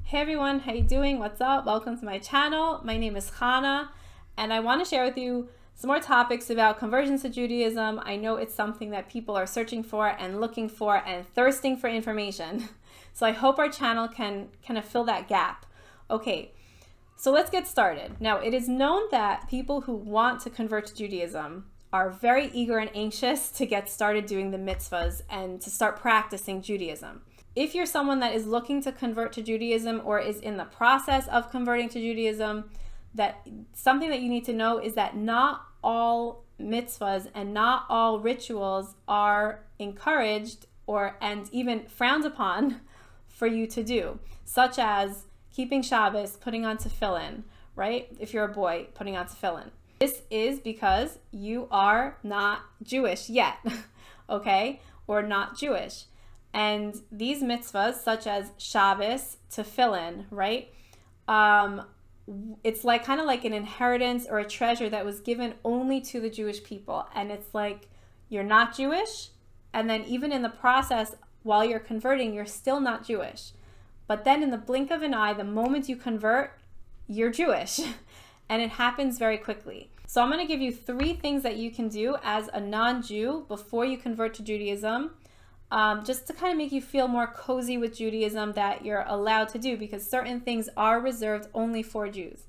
Hey everyone, how you doing? What's up? Welcome to my channel. My name is Chana, and I want to share with you some more topics about conversions to Judaism. I know it's something that people are searching for and looking for and thirsting for information. So I hope our channel can kind of fill that gap. Okay, so let's get started. Now, it is known that people who want to convert to Judaism are very eager and anxious to get started doing the mitzvahs and to start practicing Judaism. If you're someone that is looking to convert to Judaism or is in the process of converting to Judaism, that something that you need to know is that not all mitzvahs and not all rituals are encouraged and even frowned upon for you to do, such as keeping Shabbos, putting on tefillin, right? If you're a boy, putting on tefillin. This is because you are not Jewish yet, okay? Or not Jewish. And these mitzvahs, such as Shabbos, tefillin, right? It's like kind of like an inheritance or a treasure that was given only to the Jewish people. And it's like you're not Jewish, and then even in the process, while you're converting, you're still not Jewish. But then in the blink of an eye, the moment you convert, you're Jewish. And it happens very quickly. So I'm going to give you 3 things that you can do as a non-Jew before you convert to Judaism. Just to kind of make you feel more cozy with Judaism, that you're allowed to do, because certain things are reserved only for Jews.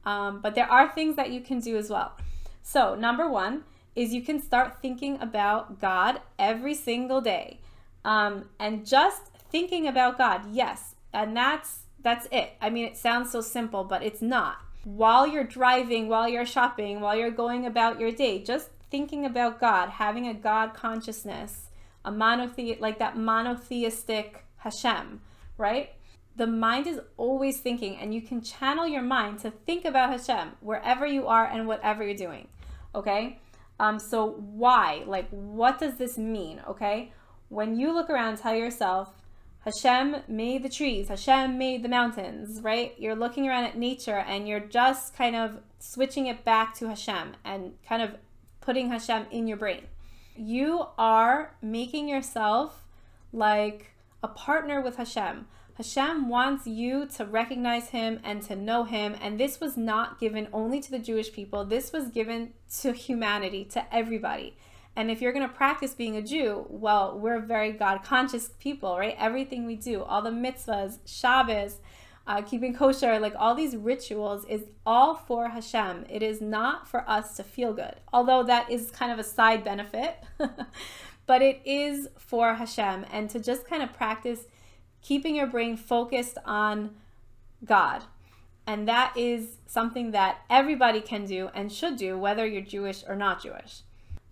But there are things that you can do as well. So number 1 is you can start thinking about God every single day. And just thinking about God, yes. And that's it. I mean, it sounds so simple, but it's not. While you're driving, while you're shopping, while you're going about your day, just thinking about God, having a God consciousness, like that monotheistic Hashem, right? The mind is always thinking, and you can channel your mind to think about Hashem wherever you are and whatever you're doing, okay? So why? Like, what does this mean, okay? When you look around, tell yourself, Hashem made the trees, Hashem made the mountains, right? You're looking around at nature and you're just kind of switching it back to Hashem and kind of putting Hashem in your brain. You are making yourself like a partner with Hashem. Hashem wants you to recognize Him and to know Him. And this was not given only to the Jewish people. This was given to humanity, to everybody. And if you're going to practice being a Jew, well, we're very God-conscious people, right? Everything we do, all the mitzvahs, Shabbos, keeping kosher, like all these rituals is all for Hashem. It is not for us to feel good, although that is kind of a side benefit, but it is for Hashem, and to just kind of practice keeping your brain focused on God. And that is something that everybody can do and should do, whether you're Jewish or not Jewish.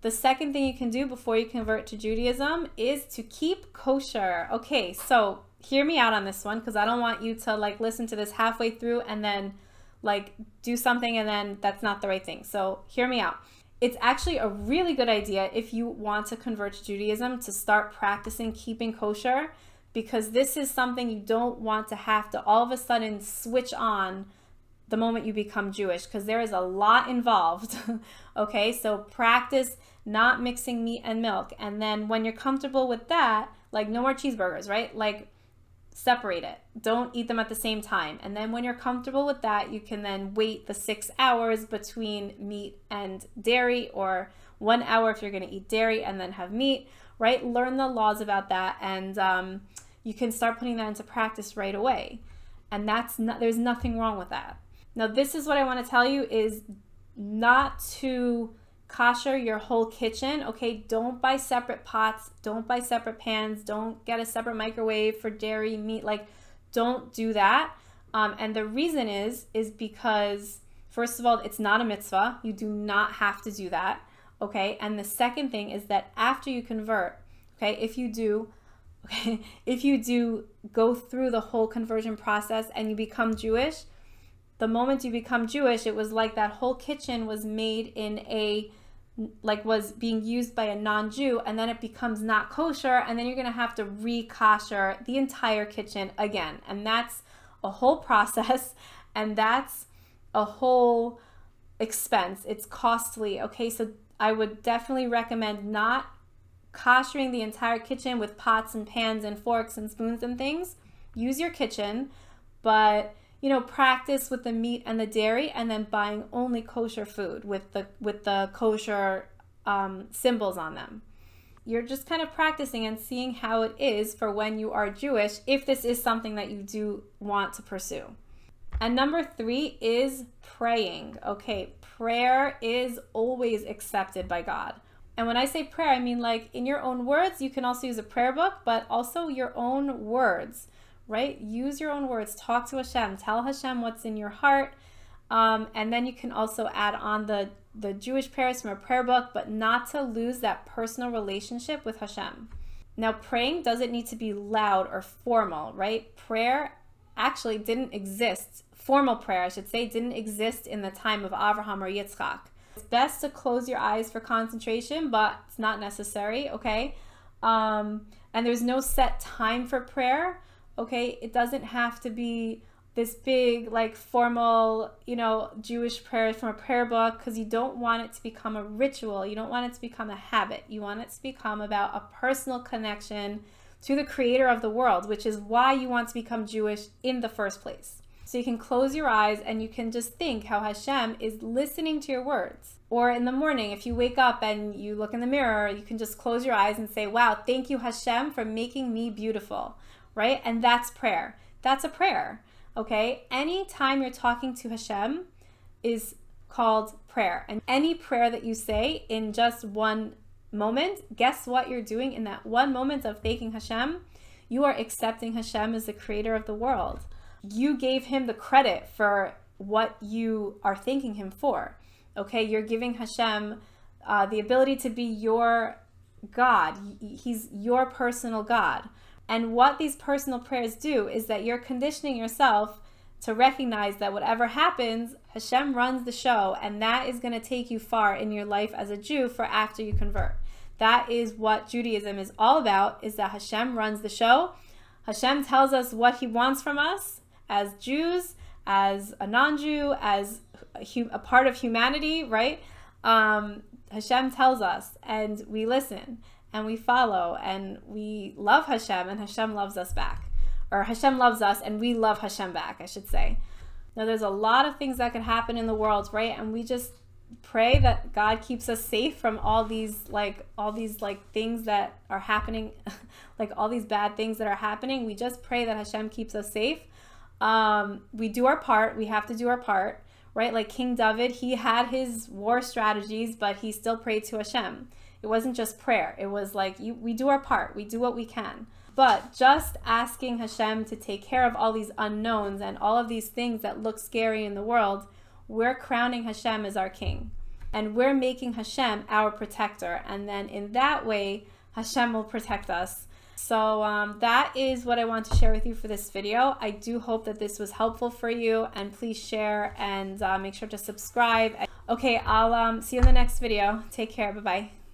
The second thing you can do before you convert to Judaism is to keep kosher. Okay, so hear me out on this one, because I don't want you to like listen to this halfway through and then like do something and then that's not the right thing. So hear me out. It's actually a really good idea if you want to convert to Judaism to start practicing keeping kosher, because this is something you don't want to have to all of a sudden switch on the moment you become Jewish, because there is a lot involved. Okay, so practice not mixing meat and milk, and then when you're comfortable with that, like no more cheeseburgers, right? Like separate it. Don't eat them at the same time. And then when you're comfortable with that, you can then wait the 6 hours between meat and dairy, or 1 hour if you're going to eat dairy and then have meat, right? Learn the laws about that, and you can start putting that into practice right away. And there's nothing wrong with that. Now, this is what I want to tell you, is not to kosher your whole kitchen, okay? Don't buy separate pots, don't buy separate pans, don't get a separate microwave for dairy, meat, like don't do that. And the reason is because, first of all, it's not a mitzvah. You do not have to do that, okay? And the second thing is that after you convert, okay, if you do go through the whole conversion process and you become Jewish, the moment you become Jewish, it was like that whole kitchen was made was being used by a non-Jew, and then it becomes not kosher, and then you're gonna have to re-kosher the entire kitchen again. And that's a whole process, and that's a whole expense. It's costly, okay? So I would definitely recommend not koshering the entire kitchen with pots and pans and forks and spoons and things. Use your kitchen, but you know, practice with the meat and the dairy, and then buying only kosher food with the kosher symbols on them. You're just kind of practicing and seeing how it is for when you are Jewish, if this is something that you do want to pursue. And number 3 is praying. Okay, prayer is always accepted by God. And when I say prayer, I mean like in your own words. You can also use a prayer book, but also your own words, right? Use your own words. Talk to Hashem. Tell Hashem what's in your heart. And then you can also add on the Jewish prayers from a prayer book, but not to lose that personal relationship with Hashem. Now, praying doesn't need to be loud or formal, right? Prayer actually didn't exist. Formal prayer, I should say, didn't exist in the time of Abraham or Yitzchak. It's best to close your eyes for concentration, but it's not necessary, okay? And there's no set time for prayer, okay? It doesn't have to be this big, like, formal, you know, Jewish prayer from a prayer book, because you don't want it to become a ritual. You don't want it to become a habit. You want it to become about a personal connection to the creator of the world, which is why you want to become Jewish in the first place. So you can close your eyes and you can just think how Hashem is listening to your words. Or in the morning, if you wake up and you look in the mirror, you can just close your eyes and say, wow, thank you, Hashem, for making me beautiful, right? And that's prayer. That's a prayer. Okay, anytime you're talking to Hashem is called prayer. And any prayer that you say in just one moment, guess what you're doing in that one moment of thanking Hashem? You are accepting Hashem as the creator of the world. You gave him the credit for what you are thanking him for. Okay, you're giving Hashem the ability to be your God. He's your personal God. And what these personal prayers do is that you're conditioning yourself to recognize that whatever happens, Hashem runs the show, and that is going to take you far in your life as a Jew for after you convert. That is what Judaism is all about, is that Hashem runs the show. Hashem tells us what he wants from us as Jews, as a non-Jew, as a part of humanity, right? Hashem tells us, and we listen. And we follow, and we love Hashem, and Hashem loves us back. Or Hashem loves us, and we love Hashem back, I should say. Now, there's a lot of things that could happen in the world, right? And we just pray that God keeps us safe from all these things that are happening, like all these bad things that are happening. We just pray that Hashem keeps us safe. We do our part. We have to do our part, right? Like King David, he had his war strategies, but he still prayed to Hashem. It wasn't just prayer. It was like, we do our part. We do what we can. But just asking Hashem to take care of all these unknowns and all of these things that look scary in the world, we're crowning Hashem as our king. And we're making Hashem our protector. And then in that way, Hashem will protect us. So that is what I want to share with you for this video. I do hope that this was helpful for you. And please share and make sure to subscribe. Okay, I'll see you in the next video. Take care. Bye-bye.